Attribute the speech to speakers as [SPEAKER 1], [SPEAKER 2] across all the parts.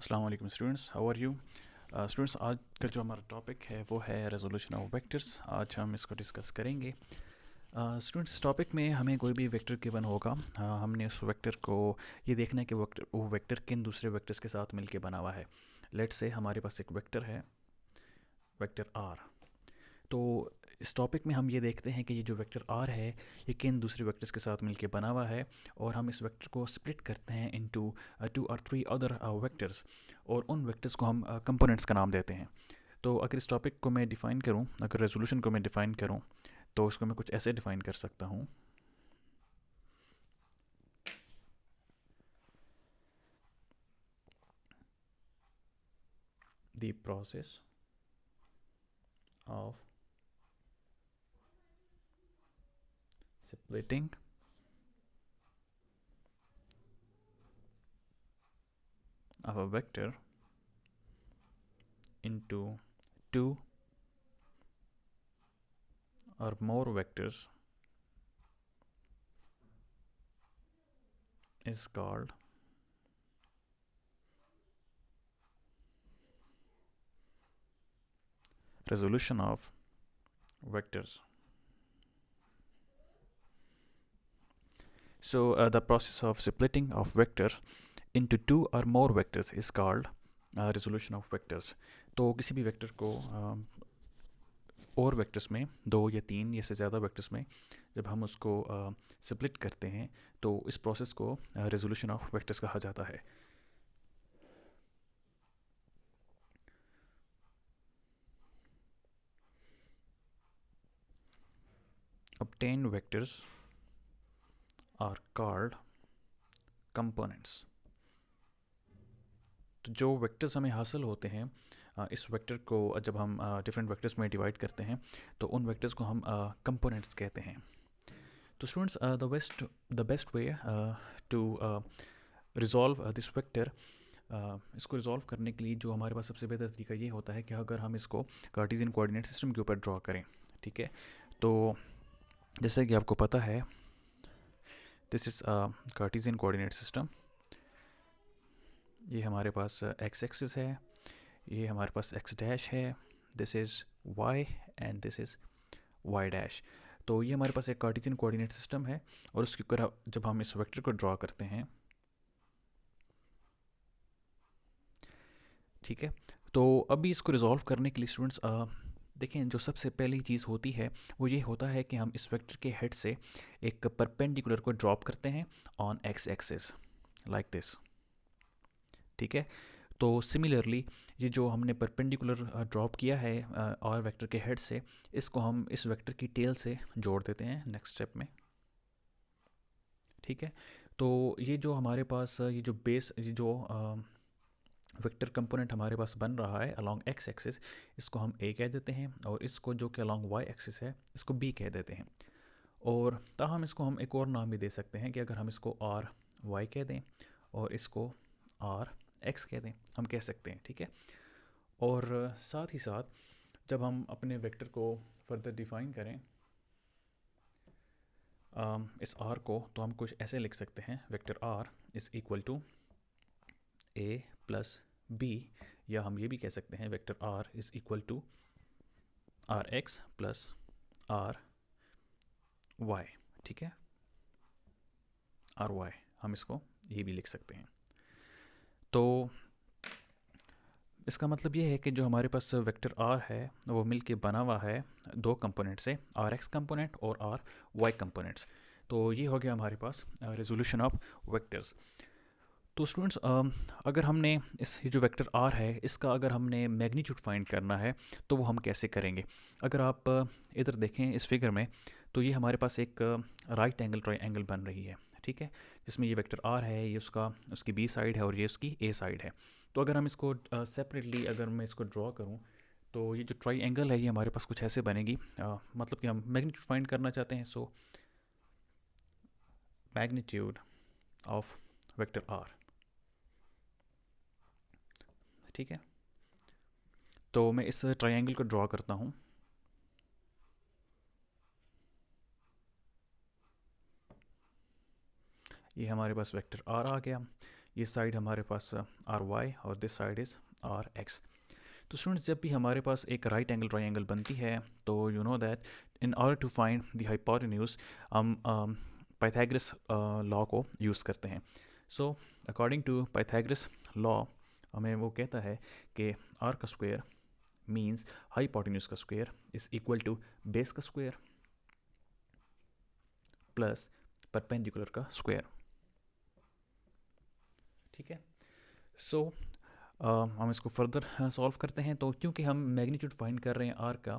[SPEAKER 1] अस्सलाम वालेकुम students, how are you students. आज का जो हमारा टॉपिक है वो है रेजोल्यूशन ऑफ वेक्टर्स। आज हम इसको डिस्कस करेंगे। स्टूडेंट्स, इस टॉपिक में हमें कोई भी वेक्टर गिवन होगा। हमने उस वेक्टर को ये देखना है कि वो वेक्टर किन दूसरे वेक्टर्स के साथ मिलके बना हुआ है। लेट्स से हमारे पास एक वेक्टर है, वेक्टर आर। तो इस टॉपिक में हम ये देखते हैं कि ये जो वेक्टर आर है ये किन दूसरे वेक्टर्स के साथ मिलके बना हुआ है, और हम इस वेक्टर को स्प्लिट करते हैं इनटू 2 और 3 अदर वेक्टर्स, और उन वेक्टर्स को हम कंपोनेंट्स का नाम देते हैं। तो अगर इस टॉपिक को मैं डिफ़ाइन करूँ, अगर रेजोल्यूशन को मैं डिफ़ाइन करूँ, तो उसको मैं कुछ ऐसे डिफ़ाइन कर सकता हूँ। The process of splitting of a vector into 2 or more vectors is called resolution of vectors. So the process of splitting of vector into 2 or more vectors is called resolution of vectors. तो किसी भी vector को और vectors में, 2 या 3 या से ज़्यादा वेक्टर्स में जब हम उसको स्प्लिट करते हैं तो इस प्रोसेस को रेजोल्यूशन ऑफ वेक्टर्स कहा जाता है। Obtained vectors are called components. तो जो वेक्टर्स हमें हासिल होते हैं, इस वेक्टर को जब हम डिफरेंट वेक्टर्स में डिवाइड करते हैं तो उन वेक्टर्स को हम कंपोनेंट्स कहते हैं। तो students, the best way to resolve this vector, इसको रिजॉल्व करने के लिए जो हमारे पास सबसे बेहतर तरीका ये होता है कि अगर हम इसको कार्टेशियन कोऑर्डिनेट सिस्टम के ऊपर ड्रॉ करें। ठीक है, तो जैसे कि आपको पता है, this is Cartesian coordinate system. ये हमारे पास एक्स एक्सिस है, ये हमारे पास एक्स डैश है, this is why and this is why dash. तो ये हमारे पास एक कार्टेशियन कोऑर्डिनेट सिस्टम है, और उसके ऊपर जब हम इस वेक्टर को ड्रॉ करते हैं, ठीक है, तो अभी इसको रिजॉल्व करने के लिए स्टूडेंट्स देखें, जो सबसे पहली चीज़ होती है वो ये होता है कि हम इस वेक्टर के हेड से एक परपेंडिकुलर को ड्रॉप करते हैं on x axis like this. ठीक है, तो सिमिलरली ये जो हमने परपेंडिकुलर ड्रॉप किया है और वेक्टर के हेड से, इसको हम इस वेक्टर की टेल से जोड़ देते हैं नेक्स्ट स्टेप में। ठीक है, तो ये जो हमारे पास ये जो बेस, ये जो वेक्टर कंपोनेंट हमारे पास बन रहा है अलोंग एक्स एक्सिस, इसको हम ए कह देते हैं, और इसको जो कि अलोंग वाई एक्सिस है इसको बी कह देते हैं। और ताहम इसको हम एक और नाम भी दे सकते हैं कि अगर हम इसको आर वाई कह दें और इसको आर एक्स कह दें, हम कह सकते हैं। ठीक है, और साथ ही साथ जब हम अपने वेक्टर को फर्दर डिफाइन करें इस आर को, तो हम कुछ ऐसे लिख सकते हैं, vector R is equal to A plus B, या हम ये भी कह सकते हैं vector R is equal to R X plus R Y. ठीक है, आर वाई, हम इसको ये भी लिख सकते हैं। तो इसका मतलब ये है कि जो हमारे पास वेक्टर आर है वो मिलके बना हुआ है 2 कंपोनेंट से, आर एक्स कंपोनेंट और आर वाई कंपोनेंट्स। तो ये हो गया हमारे पास रेजोल्यूशन ऑफ वेक्टर्स। तो स्टूडेंट्स, अगर हमने ये जो वेक्टर आर है इसका अगर हमने मैग्नीट्यूड फाइंड करना है तो वो हम कैसे करेंगे। अगर आप इधर देखें इस फिगर में, तो ये हमारे पास एक राइट एंगल ट्रायंगल बन रही है। ठीक है, जिसमें ये वेक्टर आर है, ये उसकी बी साइड है और ये उसकी ए साइड है। तो अगर हम इसको सेपरेटली अगर मैं इसको ड्रॉ करूँ, तो ये जो ट्रायंगल है ये हमारे पास कुछ ऐसे बनेगी। मतलब कि हम मैग्नीट्यूड फाइंड करना चाहते हैं, so magnitude of vector R. ठीक है, तो मैं इस ट्रायंगल को ड्रॉ करता हूँ। ये हमारे पास वेक्टर आर आ गया। ये साइड हमारे पास आर वाई और this side is R X. तो स्टूडेंट्स, जब भी हमारे पास एक राइट एंगल ट्राइंगल बनती है तो you know that in order to find the hypotenuse हम पाइथागोरस लॉ को यूज़ करते हैं। So according to Pythagoras law हमें वो कहता है कि आर का स्क्वायर मीन्स हाइपोटेन्यूज का square is equal to base का स्क्वायर प्लस परपेंडिकुलर का स्क्वायर। ठीक है, सो हम इसको फर्दर सॉल्व करते हैं। तो क्योंकि हम मैग्नीट्यूड फाइंड कर रहे हैं आर का,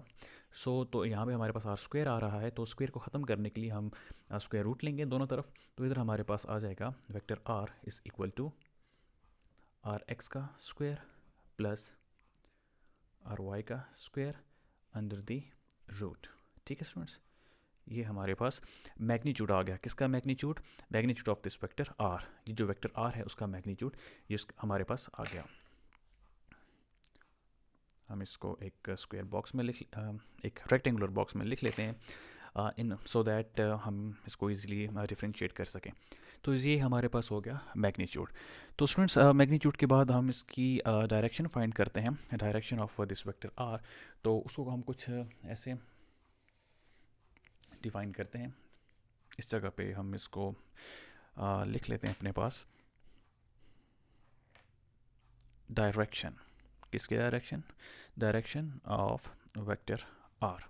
[SPEAKER 1] तो यहाँ पे हमारे पास आर स्क्वायर आ रहा है, तो स्क्वायर को ख़त्म करने के लिए हम स्क्वायर रूट लेंगे दोनों तरफ। तो इधर हमारे पास आ जाएगा vector R is equal to R X का स्क्वायर प्लस आर वाई का स्क्वायर अंडर द रूट। ठीक है स्टूडेंट्स, ये हमारे पास मैग्नीट्यूड आ गया। किसका magnitude? Magnitude of this vector R. ये जो वेक्टर आर है उसका मैग्नीट्यूड ये हमारे पास आ गया। हम इसको एक स्क्वायर बॉक्स में एक रेक्टेंगुलर बॉक्स में लिख लेते हैं इन सो दैट हम इसको इजीली डिफरेंशिएट कर सकें। तो ये हमारे पास हो गया मैग्नीट्यूड। तो स्टूडेंट्स, मैग्नीट्यूड के बाद हम इसकी डायरेक्शन फाइंड करते हैं, direction of this vector R. तो उसको हम कुछ ऐसे डिफाइन करते हैं। इस जगह पे हम इसको लिख लेते हैं अपने पास डायरेक्शन। किसके direction? Direction of vector R.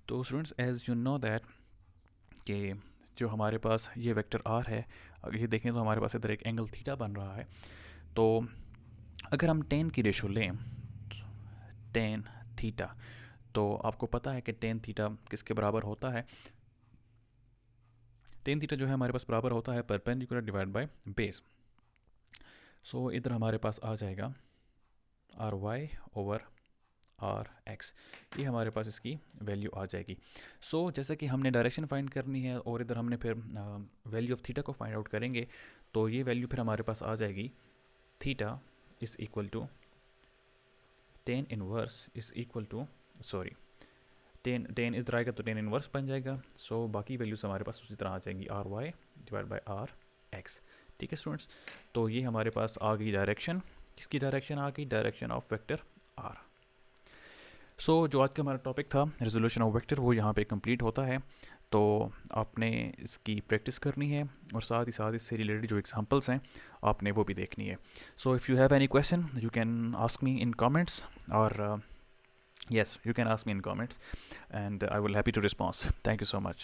[SPEAKER 1] तो students, as you know that कि जो हमारे पास ये वेक्टर आर है, अगर ये देखें तो हमारे पास इधर एक एंगल थीटा बन रहा है। तो अगर हम टेन की रेशो लें, टेन थीटा, तो आपको पता है कि टेन थीटा किसके बराबर होता है? टेन थीटा जो है हमारे पास बराबर होता है perpendicular divide by base. So इधर हमारे पास आ जाएगा R Y over R X. ये हमारे पास इसकी वैल्यू आ जाएगी। सो जैसे कि हमने डायरेक्शन फाइंड करनी है और इधर हमने फिर वैल्यू ऑफ थीटा को फाइंड आउट करेंगे, तो ये वैल्यू फिर हमारे पास आ जाएगी theta is equal to tan inverse is equal to tan इधर आएगा तो टेन इनवर्स बन जाएगा। सो बाकी वैल्यूज हमारे पास उसी तरह आ जाएंगी R Y divide by R X. ठीक है स्टूडेंट्स, तो ये हमारे पास आ गई डायरेक्शन। किसकी डायरेक्शन आ गई? Direction of vector R. So जो आज का हमारा टॉपिक था रेजोल्यूशन ऑफ वेक्टर, वो यहाँ पे कंप्लीट होता है। तो आपने इसकी प्रैक्टिस करनी है और साथ ही साथ इससे रिलेटेड जो एग्जांपल्स हैं आपने वो भी देखनी है। So if you have any question you can ask me in comments, और yes, you can ask me in comments and I will happy to respond. Thank you so much.